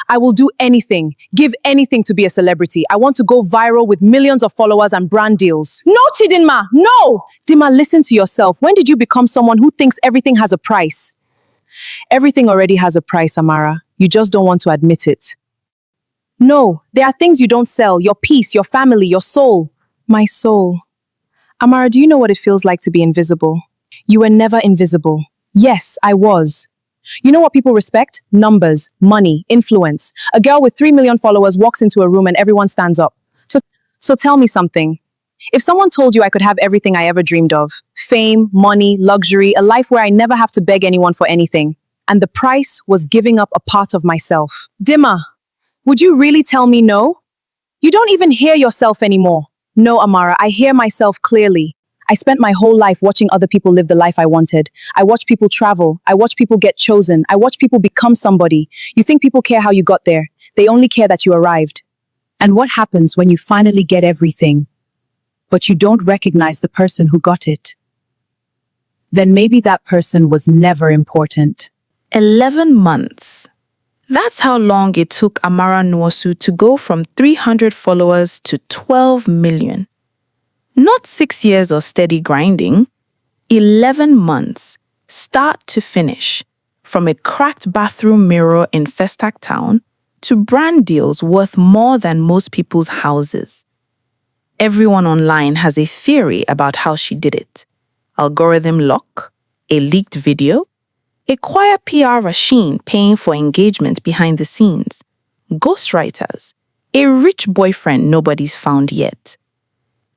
I will do anything, give anything to be a celebrity. I want to go viral with millions of followers and brand deals. No, Chidinma, no! Dima, listen to yourself. When did you become someone who thinks everything has a price? Everything already has a price, Amara. You just don't want to admit it. No, there are things you don't sell. Your peace, your family, your soul. My soul. Amara, do you know what it feels like to be invisible? You were never invisible. Yes, I was. You know what people respect? Numbers, money, influence. A girl with 3 million followers walks into a room and everyone stands up. So tell me something. If someone told you I could have everything I ever dreamed of, fame, money, luxury, a life where I never have to beg anyone for anything, and the price was giving up a part of myself. Dima, would you really tell me no? You don't even hear yourself anymore. No, Amara, I hear myself clearly. I spent my whole life watching other people live the life I wanted. I watched people travel. I watched people get chosen. I watched people become somebody. You think people care how you got there. They only care that you arrived. And what happens when you finally get everything, but you don't recognize the person who got it? Then maybe that person was never important. 11 months. That's how long it took Amara Nwosu to go from 300 followers to 12 million. Not 6 years of steady grinding, 11 months, start to finish, from a cracked bathroom mirror in Festac Town to brand deals worth more than most people's houses. Everyone online has a theory about how she did it. Algorithm lock, a leaked video, a quiet PR machine paying for engagement behind the scenes, ghostwriters, a rich boyfriend nobody's found yet.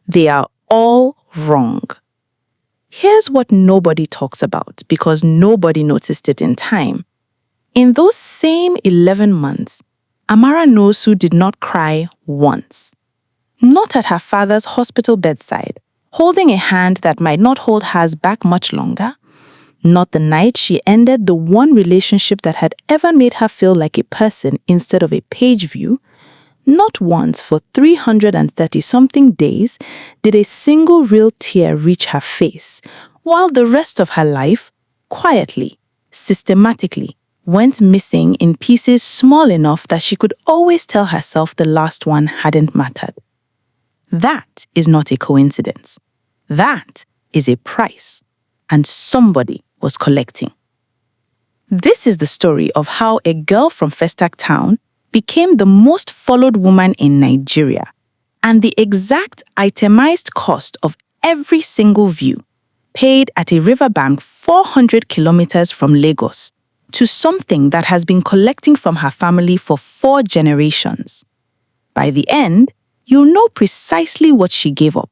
They are all wrong. Here's what nobody talks about because nobody noticed it in time. In those same 11 months, Amara Nwosu did not cry once. Not at her father's hospital bedside, holding a hand that might not hold hers back much longer. Not the night she ended the one relationship that had ever made her feel like a person instead of a page view. Not once for 330-something days did a single real tear reach her face, while the rest of her life, quietly, systematically, went missing in pieces small enough that she could always tell herself the last one hadn't mattered. That is not a coincidence. That is a price, and somebody was collecting. This is the story of how a girl from Festac Town became the most followed woman in Nigeria, and the exact itemized cost of every single view, paid at a riverbank 400 kilometers from Lagos, to something that has been collecting from her family for 4 generations. By the end, you'll know precisely what she gave up,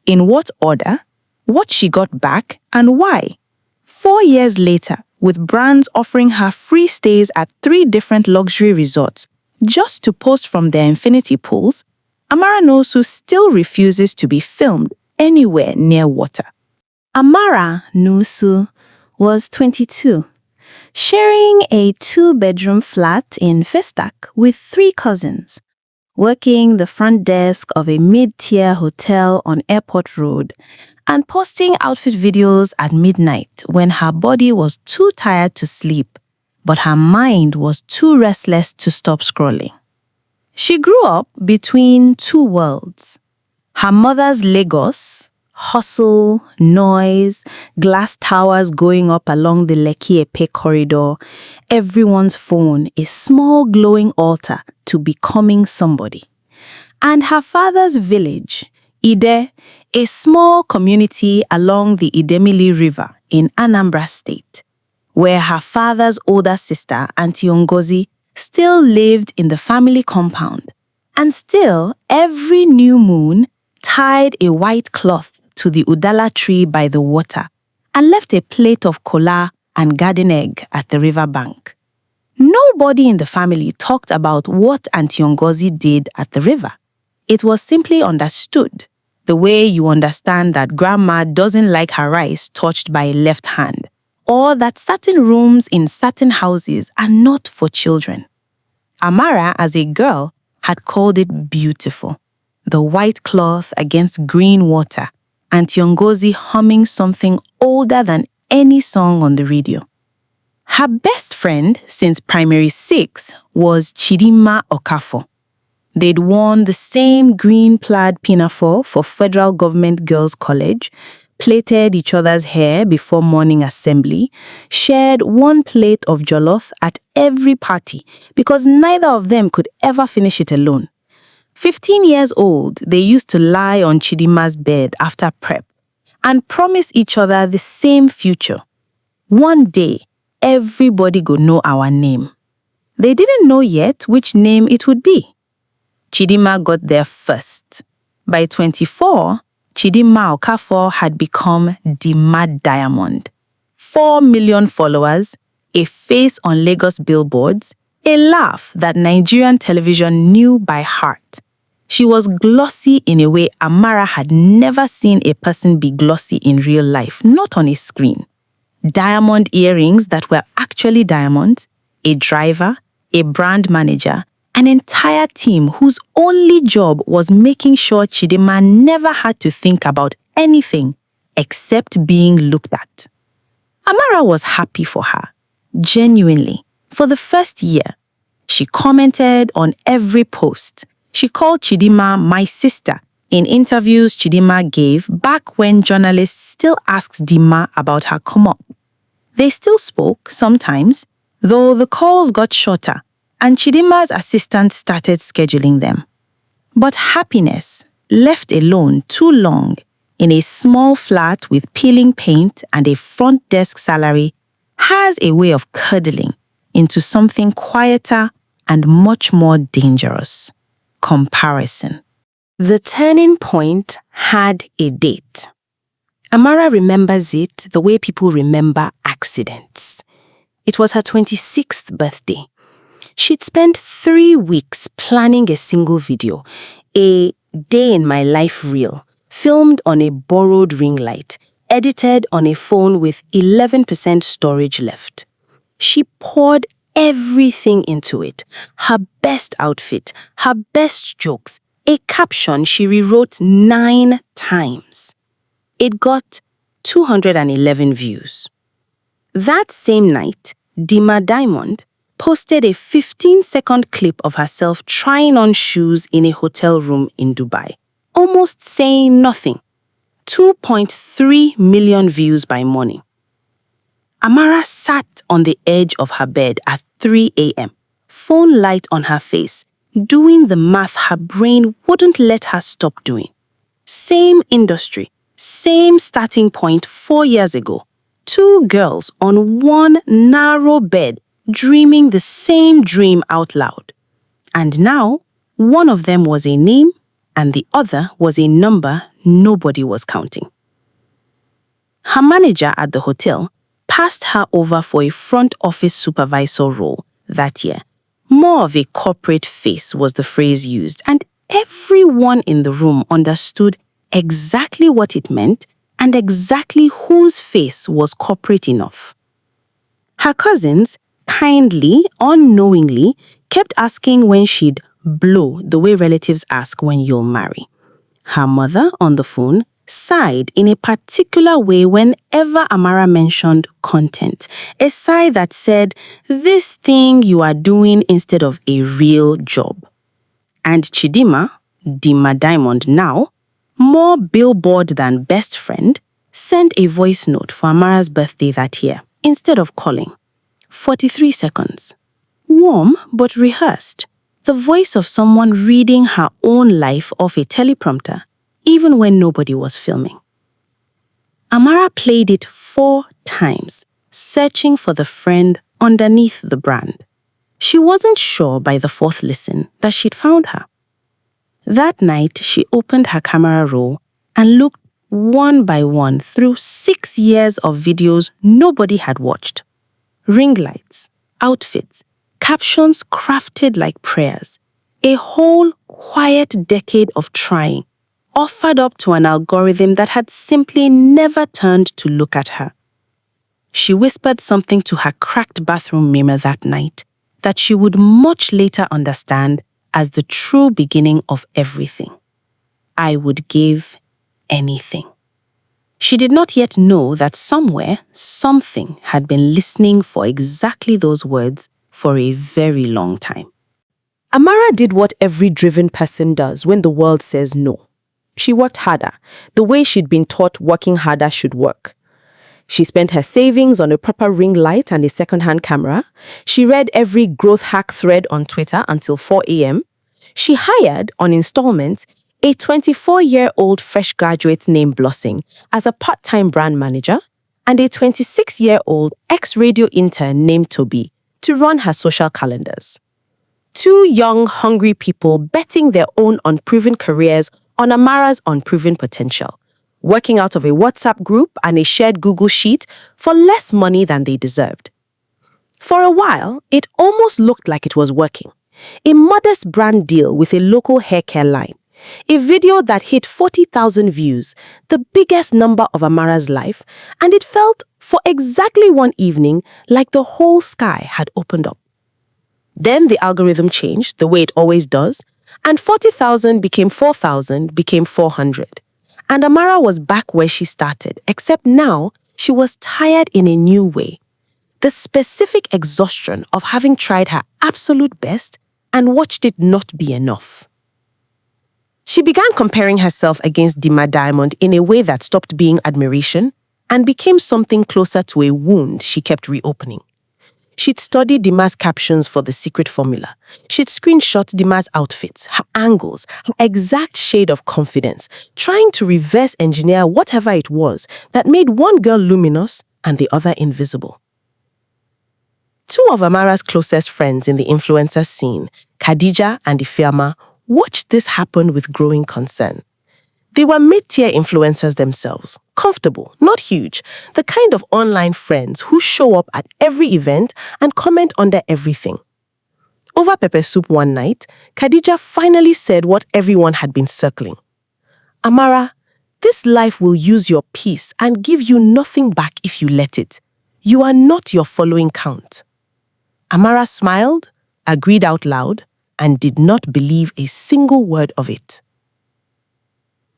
in what order, what she got back, and why. 4 years later, with brands offering her free stays at 3 different luxury resorts just to post from their infinity pools, Amara Nwosu still refuses to be filmed anywhere near water. Amara Nwosu was 22, sharing a 2-bedroom flat in Festac with 3 cousins, working the front desk of a mid-tier hotel on Airport Road, and posting outfit videos at midnight when her body was too tired to sleep, but her mind was too restless to stop scrolling. She grew up between 2 worlds. Her mother's Lagos, hustle, noise, glass towers going up along the Lekki-Epe corridor, everyone's phone, a small glowing altar to becoming somebody. And her father's village, Ide, a small community along the Idemili River in Anambra State, where her father's older sister, Auntie Ngozi, still lived in the family compound, and still every new moon tied a white cloth to the udala tree by the water and left a plate of kola and garden egg at the riverbank. Nobody in the family talked about what Auntie Ngozi did at the river. It was simply understood, the way you understand that grandma doesn't like her rice touched by a left hand, or that certain rooms in certain houses are not for children. Amara, as a girl, had called it beautiful. The white cloth against green water, Auntie Ngozi humming something older than any song on the radio. Her best friend since primary 6 was Chidinma Okafor. They'd worn the same green plaid pinafore for Federal Government Girls College, plaited each other's hair before morning assembly, shared one plate of jollof at every party because neither of them could ever finish it alone. 15 years old, they used to lie on Chidinma's bed after prep and promise each other the same future. One day, everybody go know our name. They didn't know yet which name it would be. Chidinma got there first. By 24, Chidinma Okafor had become the Mad Diamond. 4 million followers, a face on Lagos billboards, a laugh that Nigerian television knew by heart. She was glossy in a way Amara had never seen a person be glossy in real life, not on a screen. Diamond earrings that were actually diamonds, a driver, a brand manager, an entire team whose only job was making sure Chidinma never had to think about anything except being looked at. Amara was happy for her, genuinely, for the first year. She commented on every post. She called Chidinma my sister in interviews Chidinma gave back when journalists still asked Dima about her come-up. They still spoke sometimes, though the calls got shorter and Chidinma's assistant started scheduling them. But happiness, left alone too long, in a small flat with peeling paint and a front desk salary, has a way of curdling into something quieter and much more dangerous: comparison. The turning point had a date. Amara remembers it the way people remember accidents. It was her 26th birthday. She'd spent 3 weeks planning a single video, a day in my life reel, filmed on a borrowed ring light, edited on a phone with 11% storage left. She poured everything into it: her best outfit, her best jokes, a caption she rewrote 9 times. It got 211 views. That same night, Dima Diamond posted a 15-second clip of herself trying on shoes in a hotel room in Dubai, almost saying nothing. 2.3 million views by morning. Amara sat on the edge of her bed at 3 a.m., phone light on her face, doing the math her brain wouldn't let her stop doing. Same industry, same starting point 4 years ago. 2 girls on one narrow bed, dreaming the same dream out loud. And now, one of them was a name and the other was a number nobody was counting. Her manager at the hotel passed her over for a front office supervisor role that year. More of a corporate face was the phrase used, and everyone in the room understood exactly what it meant and exactly whose face was corporate enough. Her cousins, kindly, unknowingly, kept asking when she'd blow the way relatives ask when you'll marry. Her mother, on the phone, sighed in a particular way whenever Amara mentioned content, a sigh that said, "This thing you are doing instead of a real job." And Chidinma, Dima Diamond now, more billboard than best friend, sent a voice note for Amara's birthday that year instead of calling. 43 seconds. Warm but rehearsed. The voice of someone reading her own life off a teleprompter, even when nobody was filming. Amara played it 4 times, searching for the friend underneath the brand. She wasn't sure by the 4th listen that she'd found her. That night, she opened her camera roll and looked one by one through 6 years of videos nobody had watched. Ring lights, outfits, captions crafted like prayers. A whole quiet decade of trying, offered up to an algorithm that had simply never turned to look at her. She whispered something to her cracked bathroom mirror that night that she would much later understand as the true beginning of everything. I would give anything. She did not yet know that somewhere, something had been listening for exactly those words for a very long time. Amara did what every driven person does when the world says no. She worked harder, the way she'd been taught working harder should work. She spent her savings on a proper ring light and a second-hand camera. She read every growth hack thread on Twitter until 4 a.m. She hired, on installments, a 24-year-old fresh graduate named Blossing as a part-time brand manager and a 26-year-old ex-radio intern named Toby to run her social calendars. Two young, hungry people betting their own unproven careers on Amara's unproven potential, working out of a WhatsApp group and a shared Google Sheet for less money than they deserved. For a while, it almost looked like it was working. A modest brand deal with a local hair care line. A video that hit 40,000 views, the biggest number of Amara's life, and it felt, for exactly one evening, like the whole sky had opened up. Then the algorithm changed, the way it always does, and 40,000 became 4,000, became 400. And Amara was back where she started, except now she was tired in a new way. The specific exhaustion of having tried her absolute best and watched it not be enough. She began comparing herself against Dima Diamond in a way that stopped being admiration and became something closer to a wound she kept reopening. She'd studied Dima's captions for the secret formula. She'd screenshot Dima's outfits, her angles, her exact shade of confidence, trying to reverse engineer whatever it was that made one girl luminous and the other invisible. Two of Amara's closest friends in the influencer scene, Khadija and Ifeoma, watched this happen with growing concern. They were mid-tier influencers themselves, comfortable, not huge, the kind of online friends who show up at every event and comment under everything. Over pepper soup one night, Khadija finally said what everyone had been circling. Amara, this life will use your peace and give you nothing back if you let it. You are not your following count. Amara smiled, agreed out loud, and did not believe a single word of it.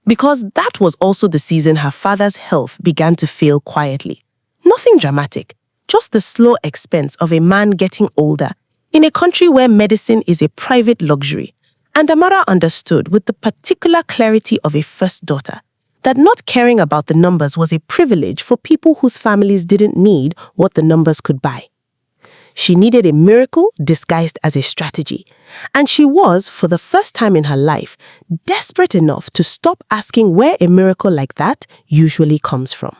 Because that was also the season her father's health began to fail quietly. Nothing dramatic, just the slow expense of a man getting older in a country where medicine is a private luxury. And Amara understood with the particular clarity of a first daughter that not caring about the numbers was a privilege for people whose families didn't need what the numbers could buy. She needed a miracle disguised as a strategy, and she was, for the first time in her life, desperate enough to stop asking where a miracle like that usually comes from.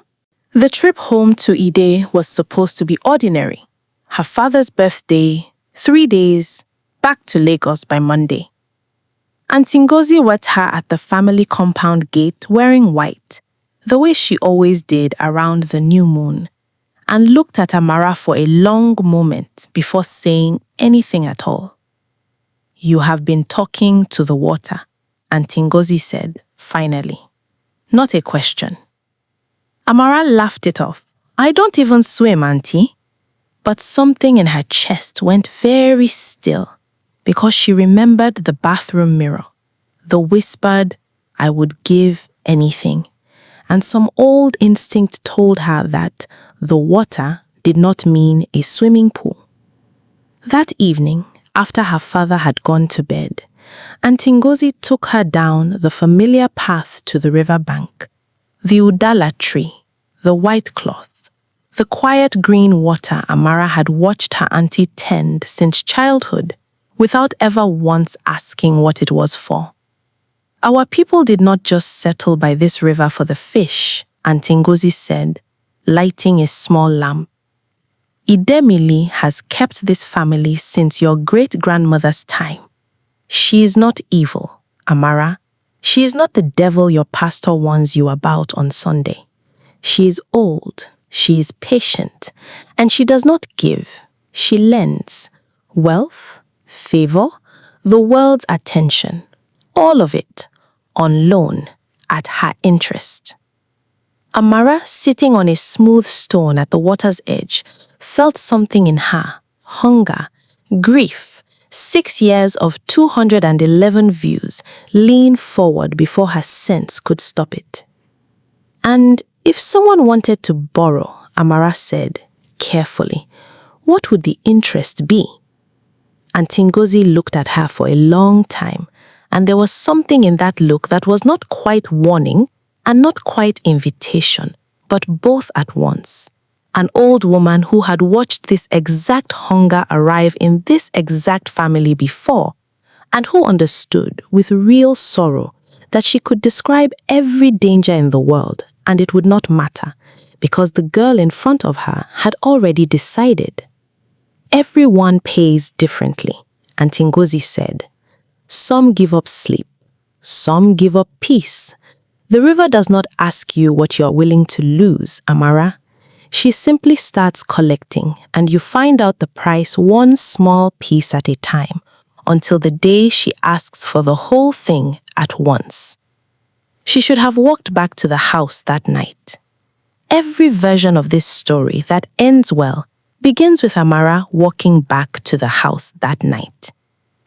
The trip home to Ide was supposed to be ordinary. Her father's birthday, 3 days, back to Lagos by Monday. Auntie Ngozi met her at the family compound gate wearing white, the way she always did around the new moon, and looked at Amara for a long moment before saying anything at all. "You have been talking to the water," Auntie Ngozi said, finally. Not a question. Amara laughed it off. "I don't even swim, Auntie." But something in her chest went very still because she remembered the bathroom mirror, the whispered, "I would give anything," and some old instinct told her that the water did not mean a swimming pool. That evening, after her father had gone to bed, Auntie Ngozi took her down the familiar path to the riverbank, the udala tree, the white cloth, the quiet green water Amara had watched her auntie tend since childhood, without ever once asking what it was for. "Our people did not just settle by this river for the fish," Auntie Ngozi said, lighting a small lamp. "Idemili has kept this family since your great-grandmother's time. She is not evil, Amara. She is not the devil your pastor warns you about on Sunday. She is old, she is patient, and she does not give, she lends. Wealth, favor, the world's attention, all of it, on loan, at her interest." Amara, sitting on a smooth stone at the water's edge, felt something in her, hunger, grief, 6 years of 211 views lean forward before her sense could stop it. And If someone wanted to borrow, Amara said, carefully, what would the interest be? Aunty Ngozi looked at her for a long time, and there was something in that look that was not quite warning and not quite invitation, but both at once. An old woman who had watched this exact hunger arrive in this exact family before, and who understood with real sorrow that she could describe every danger in the world and it would not matter, because the girl in front of her had already decided. Everyone pays differently, Aunty Ngozi said. Some give up sleep, some give up peace. The river does not ask you what you are willing to lose, Amara. She simply starts collecting, and you find out the price one small piece at a time, until the day she asks for the whole thing at once. She should have walked back to the house that night. Every version of this story that ends well begins with Amara walking back to the house that night.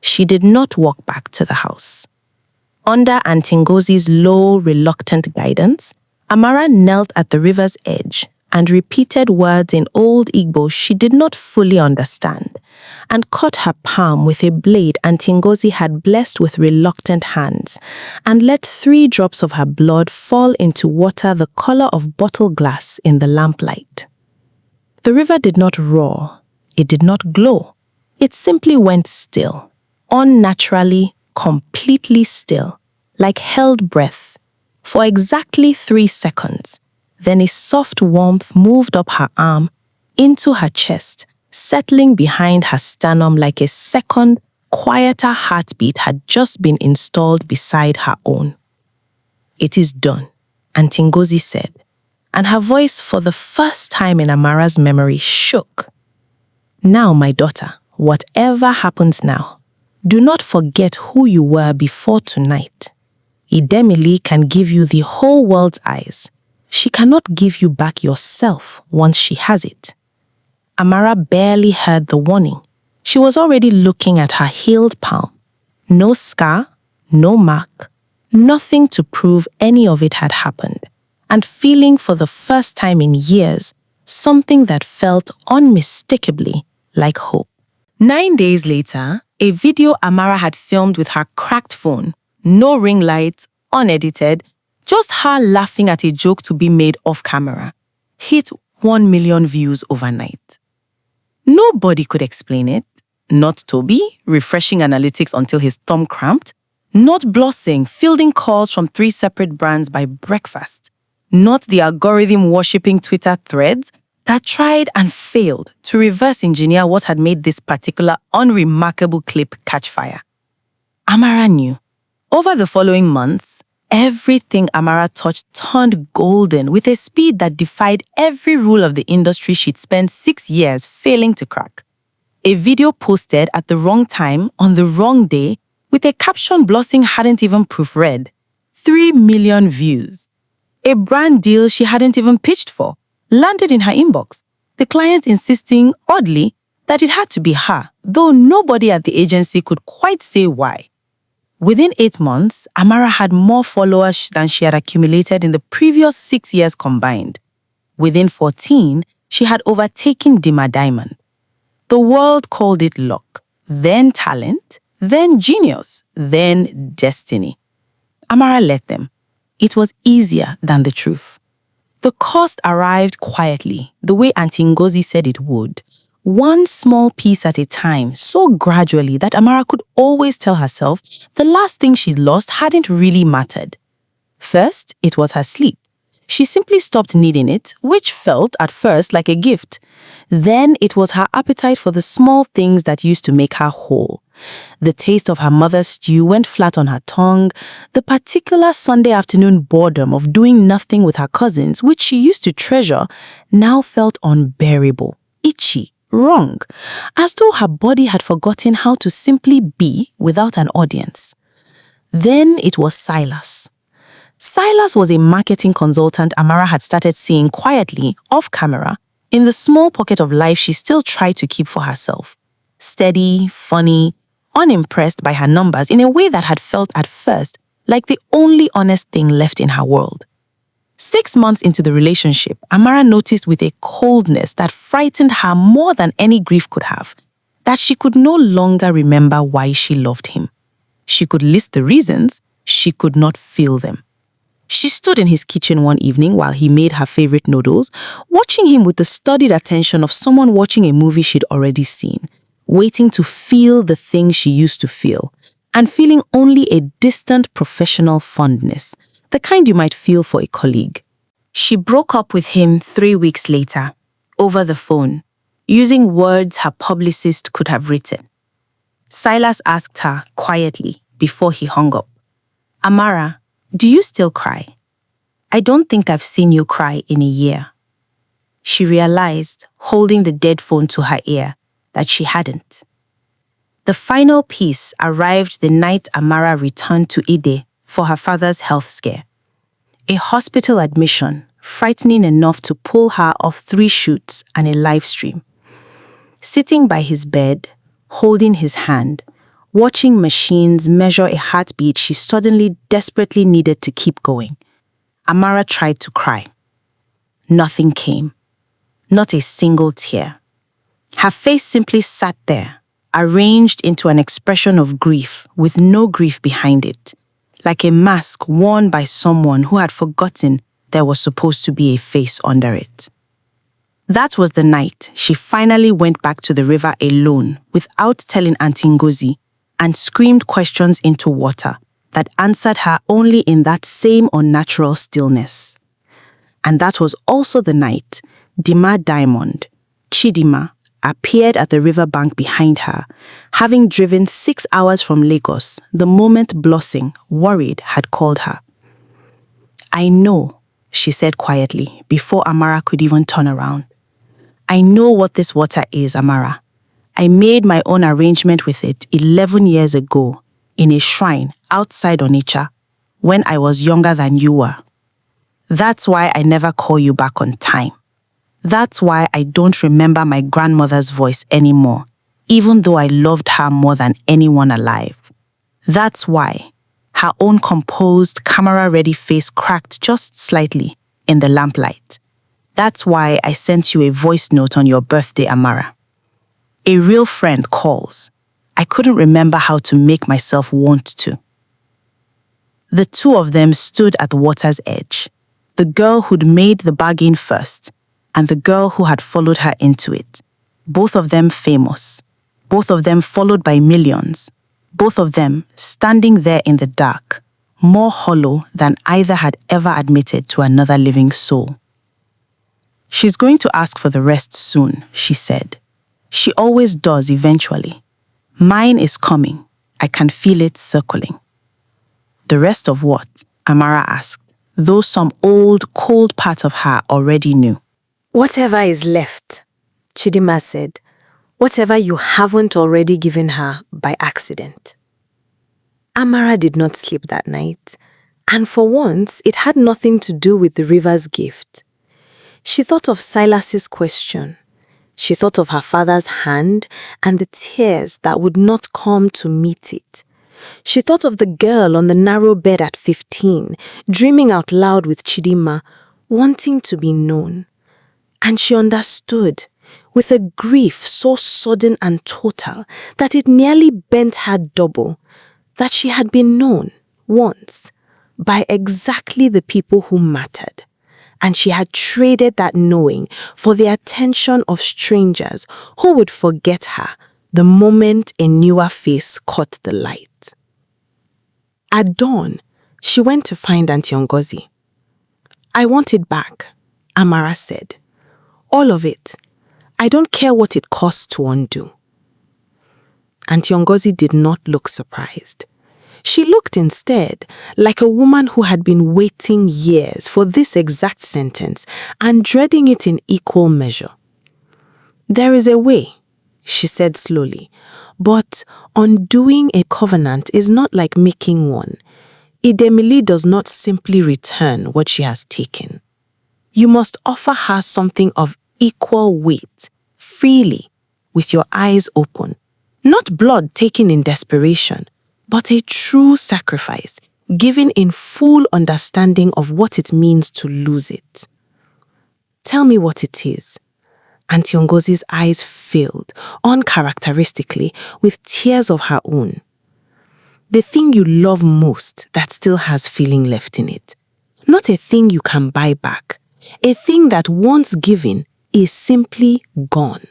She did not walk back to the house. Under Aunty Ngozi's low, reluctant guidance, Amara knelt at the river's edge and repeated words in old Igbo she did not fully understand, and cut her palm with a blade Aunty Ngozi had blessed with reluctant hands, and let 3 drops of her blood fall into water the color of bottle glass in the lamplight. The river did not roar, it did not glow, it simply went still, unnaturally, completely still, like held breath, for exactly 3 seconds. Then a soft warmth moved up her arm, into her chest, settling behind her sternum like a second, quieter heartbeat had just been installed beside her own. It is done, Aunty Ngozi said, and her voice for the first time in Amara's memory shook. Now, my daughter, whatever happens now, do not forget who you were before tonight. Idemili can give you the whole world's eyes. She cannot give you back yourself once she has it. Amara barely heard the warning. She was already looking at her healed palm. No scar, no mark, nothing to prove any of it had happened, and feeling for the first time in years something that felt unmistakably like hope. 9 days later, a video Amara had filmed with her cracked phone, no ring lights, unedited, just her laughing at a joke to be made off camera, hit 1 million views overnight. Nobody could explain it. Not Toby, refreshing analytics until his thumb cramped. Not Blessing, fielding calls from 3 separate brands by breakfast. Not the algorithm-worshipping Twitter threads that tried and failed to reverse engineer what had made this particular unremarkable clip catch fire. Amara knew. Over the following months, everything Amara touched turned golden with a speed that defied every rule of the industry she'd spent 6 years failing to crack. A video posted at the wrong time on the wrong day with a caption Blessing hadn't even proofread. 3 million views. A brand deal she hadn't even pitched for landed in her inbox, the client insisting, oddly, that it had to be her, though nobody at the agency could quite say why. Within 8 months, Amara had more followers than she had accumulated in the previous 6 years combined. Within 14, she had overtaken Dima Diamond. The world called it luck, then talent, then genius, then destiny. Amara let them. It was easier than the truth. The cost arrived quietly, the way Aunty Ngozi said it would. One small piece at a time, so gradually that Amara could always tell herself the last thing she'd lost hadn't really mattered. First, it was her sleep. She simply stopped needing it, which felt at first like a gift. Then it was her appetite for the small things that used to make her whole. The taste of her mother's stew went flat on her tongue. The particular Sunday afternoon boredom of doing nothing with her cousins, which she used to treasure, now felt unbearable, itchy, wrong, as though her body had forgotten how to simply be without an audience. Then it was Silas. Silas was a marketing consultant Amara had started seeing quietly, off camera, in the small pocket of life she still tried to keep for herself. Steady, funny, unimpressed by her numbers in a way that had felt at first like the only honest thing left in her world. 6 months into the relationship, Amara noticed with a coldness that frightened her more than any grief could have, that she could no longer remember why she loved him. She could list the reasons, she could not feel them. She stood in his kitchen one evening while he made her favorite noodles, watching him with the studied attention of someone watching a movie she'd already seen, waiting to feel the thing she used to feel, and feeling only a distant professional fondness, the kind you might feel for a colleague. She broke up with him 3 weeks later, over the phone, using words her publicist could have written. Silas asked her quietly before he hung up, "Amara, do you still cry? I don't think I've seen you cry in a year." She realized, holding the dead phone to her ear, that she hadn't. The final piece arrived the night Amara returned to Ide for her father's health scare. A hospital admission, frightening enough to pull her off 3 shoots and a live stream. Sitting by his bed, holding his hand, watching machines measure a heartbeat she suddenly desperately needed to keep going, Amara tried to cry. Nothing came. Not a single tear. Her face simply sat there, arranged into an expression of grief with no grief behind it, like a mask worn by someone who had forgotten there was supposed to be a face under it. That was the night she finally went back to the river alone without telling Auntie Ngozi, and screamed questions into water that answered her only in that same unnatural stillness. And that was also the night Dima Diamond, Chidima, appeared at the riverbank behind her, having driven 6 hours from Lagos the moment Blossing, worried, had called her. "I know," she said quietly before Amara could even turn around. "I know what this water is, Amara. I made my own arrangement with it 11 years ago in a shrine outside Onitsha when I was younger than you were. That's why I never call you back on time. That's why I don't remember my grandmother's voice anymore, even though I loved her more than anyone alive. That's why her own composed, camera-ready face cracked just slightly in the lamplight. That's why I sent you a voice note on your birthday, Amara. A real friend calls. I couldn't remember how to make myself want to." The two of them stood at the water's edge, the girl who'd made the bargain first, and the girl who had followed her into it. Both of them famous, both of them followed by millions, both of them standing there in the dark, more hollow than either had ever admitted to another living soul. "She's going to ask for the rest soon," she said. "She always does eventually. Mine is coming. I can feel it circling." "The rest of what?" Amara asked, though some old, cold part of her already knew. "Whatever is left," Chidima said. "Whatever you haven't already given her by accident." Amara did not sleep that night, and for once it had nothing to do with the river's gift. She thought of Silas's question. She thought of her father's hand and the tears that would not come to meet it. She thought of the girl on the narrow bed at 15, dreaming out loud with Chidima, wanting to be known. And she understood, with a grief so sudden and total that it nearly bent her double, that she had been known once by exactly the people who mattered. And she had traded that knowing for the attention of strangers who would forget her the moment a newer face caught the light. At dawn, she went to find Auntie Ngozi. "I want it back," Amara said. "All of it. I don't care what it costs to undo." Auntie Ngozi did not look surprised. She looked instead like a woman who had been waiting years for this exact sentence and dreading it in equal measure. "There is a way," she said slowly, "but undoing a covenant is not like making one. Idemili does not simply return what she has taken. You must offer her something of equal weight, freely, with your eyes open. Not blood taken in desperation, but a true sacrifice, giving in full understanding of what it means to lose it. Tell me what it is. Auntie Ngozi's eyes filled, uncharacteristically, with tears of her own. The thing you love most that still has feeling left in it. Not a thing you can buy back. A thing that once given is simply gone.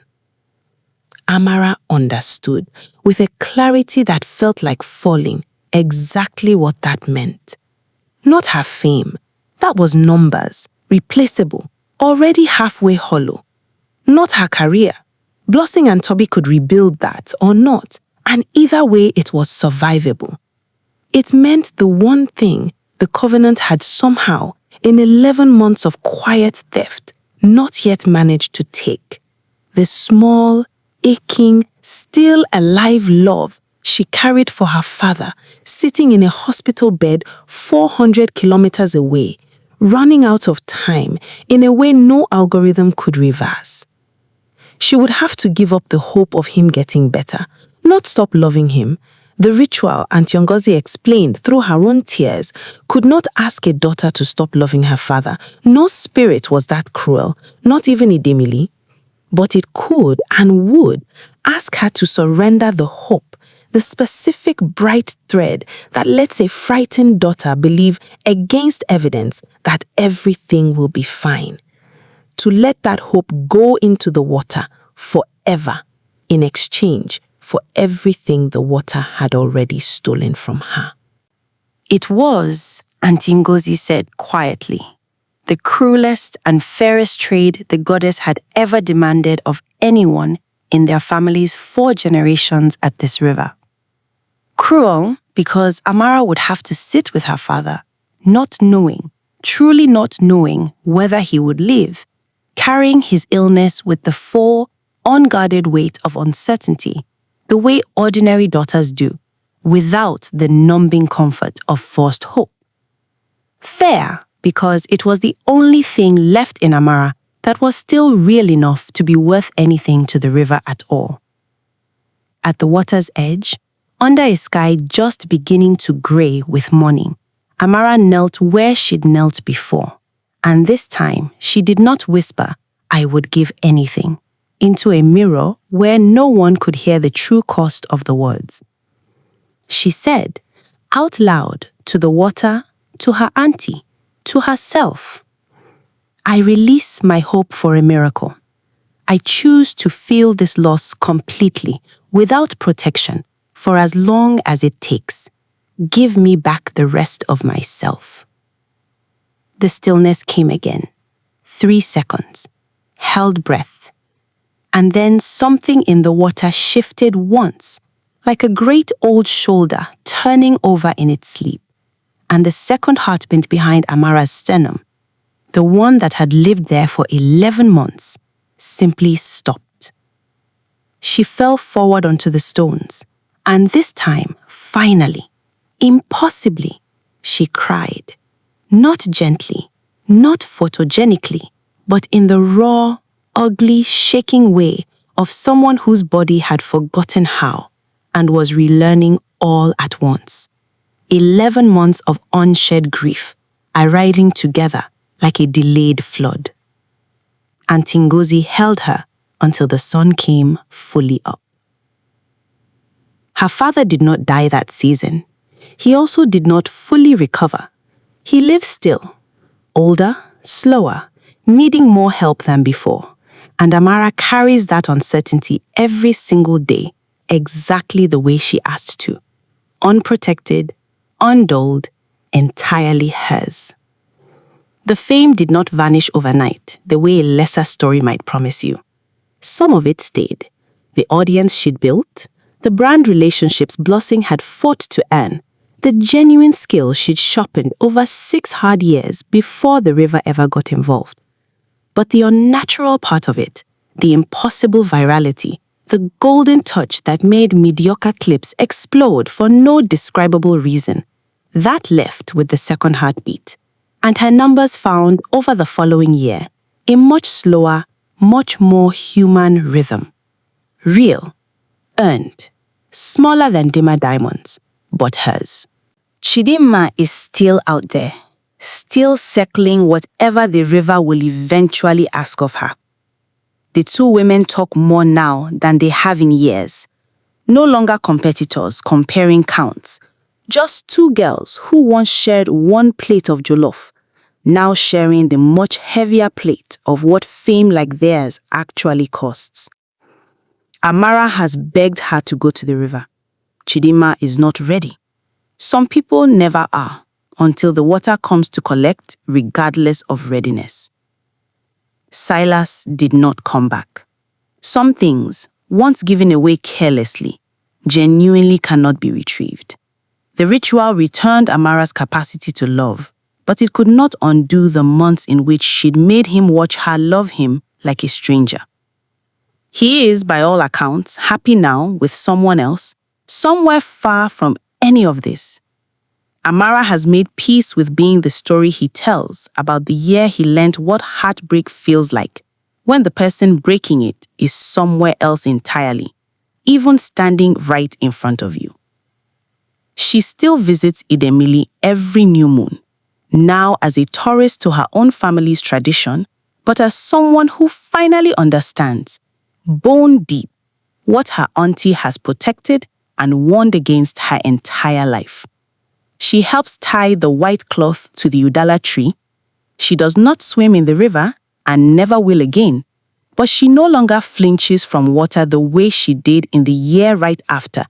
Amara understood, with a clarity that felt like falling, exactly what that meant. Not her fame. That was numbers, replaceable, already halfway hollow. Not her career. Blossing and Toby could rebuild that or not, and either way it was survivable. It meant the one thing the Covenant had somehow, in 11 months of quiet theft, not yet managed to take. The small, aching, still alive love she carried for her father, sitting in a hospital bed 400 kilometers away, running out of time in a way no algorithm could reverse. She would have to give up the hope of him getting better, not stop loving him. The ritual, Auntie Ngozi explained through her own tears, could not ask a daughter to stop loving her father. No spirit was that cruel, not even Idemili. But it could and would ask her to surrender the hope, the specific bright thread that lets a frightened daughter believe against evidence that everything will be fine. To let that hope go into the water forever in exchange for everything the water had already stolen from her. It was, Auntie Ngozi said quietly, the cruelest and fairest trade the goddess had ever demanded of anyone in their family's 4 generations at this river. Cruel because Amara would have to sit with her father, not knowing, truly not knowing whether he would live, carrying his illness with the full, unguarded weight of uncertainty, the way ordinary daughters do, without the numbing comfort of forced hope. Fair because it was the only thing left in Amara that was still real enough to be worth anything to the river at all. At the water's edge, under a sky just beginning to grey with morning, Amara knelt where she'd knelt before, and this time she did not whisper, "I would give anything," into a mirror where no one could hear the true cost of the words. She said, out loud, to the water, to her auntie, to herself, "I release my hope for a miracle. I choose to feel this loss completely, without protection, for as long as it takes. Give me back the rest of myself." The stillness came again. 3 seconds. Held breath. And then something in the water shifted once, like a great old shoulder turning over in its sleep. And the second heartbeat behind Amara's sternum, the one that had lived there for 11 months, simply stopped. She fell forward onto the stones, and this time, finally, impossibly, she cried. Not gently, not photogenically, but in the raw, ugly, shaking way of someone whose body had forgotten how and was relearning all at once. 11 months of unshed grief, arriving together like a delayed flood. Auntie Ngozi held her until the sun came fully up. Her father did not die that season. He also did not fully recover. He lived still, older, slower, needing more help than before. And Amara carries that uncertainty every single day, exactly the way she asked to. Unprotected, undulled, entirely hers. The fame did not vanish overnight, the way a lesser story might promise you. Some of it stayed. The audience she'd built, the brand relationships Blossing had fought to earn, the genuine skill she'd sharpened over 6 hard years before the river ever got involved. But the unnatural part of it, the impossible virality, the golden touch that made mediocre clips explode for no describable reason, that left with the second heartbeat. And her numbers found over the following year a much slower, much more human rhythm. Real, earned, smaller than dimmer diamonds, but hers. Chidinma is still out there, still circling whatever the river will eventually ask of her. The two women talk more now than they have in years. No longer competitors comparing counts. Just two girls who once shared one plate of jollof, now sharing the much heavier plate of what fame like theirs actually costs. Amara has begged her to go to the river. Chidinma is not ready. Some people never are until the water comes to collect, regardless of readiness. Silas did not come back. Some things, once given away carelessly, genuinely cannot be retrieved. The ritual returned Amara's capacity to love, but it could not undo the months in which she'd made him watch her love him like a stranger. He is, by all accounts, happy now with someone else, somewhere far from any of this. Amara has made peace with being the story he tells about the year he learned what heartbreak feels like when the person breaking it is somewhere else entirely, even standing right in front of you. She still visits Idemili every new moon, now as a tourist to her own family's tradition, but as someone who finally understands, bone deep, what her auntie has protected and warned against her entire life. She helps tie the white cloth to the udala tree. She does not swim in the river and never will again, but she no longer flinches from water the way she did in the year right after.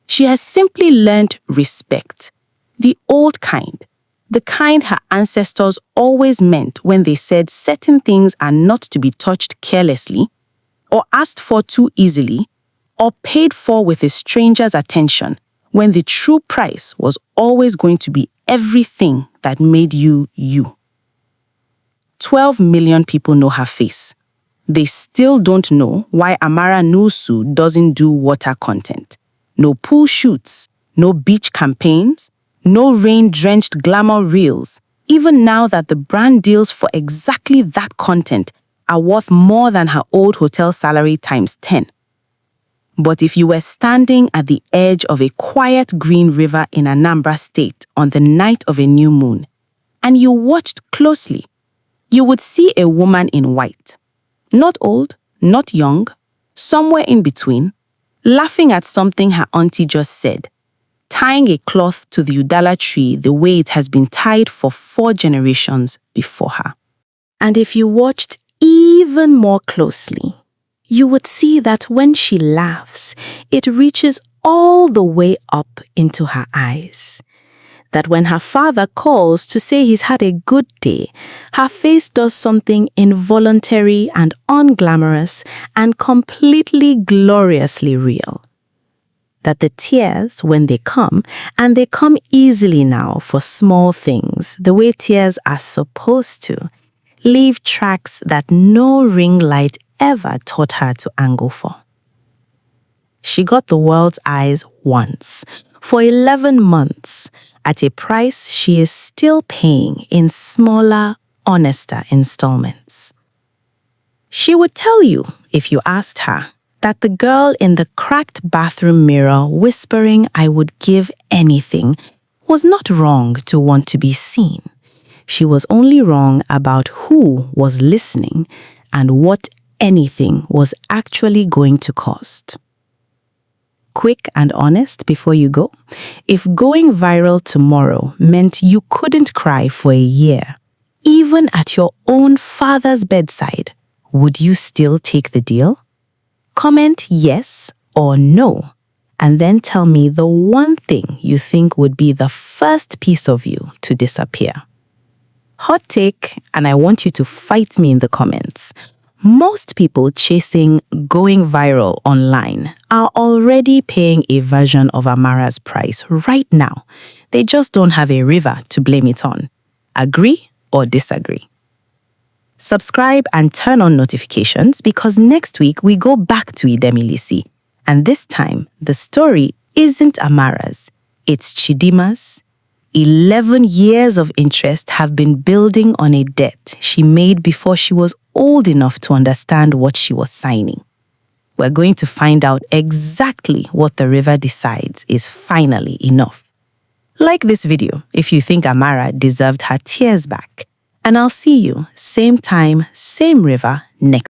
She has simply learned respect, the old kind, the kind her ancestors always meant when they said certain things are not to be touched carelessly, or asked for too easily, or paid for with a stranger's attention, when the true price was always going to be everything that made you, you. 12 million people know her face. They still don't know why Amara Nwosu doesn't do water content. No pool shoots, no beach campaigns, no rain-drenched glamour reels, even now that the brand deals for exactly that content are worth more than her old hotel salary times 10. But if you were standing at the edge of a quiet green river in Anambra State on the night of a new moon, and you watched closely, you would see a woman in white. Not old, not young, somewhere in between, laughing at something her auntie just said, tying a cloth to the udala tree the way it has been tied for 4 generations before her. And if you watched even more closely, you would see that when she laughs, it reaches all the way up into her eyes. That when her father calls to say he's had a good day, her face does something involuntary and unglamorous and completely gloriously real. That the tears, when they come, and they come easily now for small things, the way tears are supposed to, leave tracks that no ring light ever taught her to angle for. She got the world's eyes once, for 11 months, at a price she is still paying in smaller, honester installments. She would tell you, if you asked her, that the girl in the cracked bathroom mirror whispering, "I would give anything," was not wrong to want to be seen. She was only wrong about who was listening and what anything was actually going to cost. Quick and honest before you go, if going viral tomorrow meant you couldn't cry for a year, even at your own father's bedside, would you still take the deal? Comment yes or no, and then tell me the one thing you think would be the first piece of you to disappear. Hot take, and I want you to fight me in the comments. Most people chasing going viral online are already paying a version of Amara's price right now. They just don't have a river to blame it on. Agree or disagree? Subscribe and turn on notifications because next week we go back to Idemili, and this time the story isn't Amara's, it's Chidinma's. 11 years of interest have been building on a debt she made before she was old enough to understand what she was signing. We're going to find out exactly what the river decides is finally enough. Like this video if you think Amara deserved her tears back. And I'll see you same time, same river next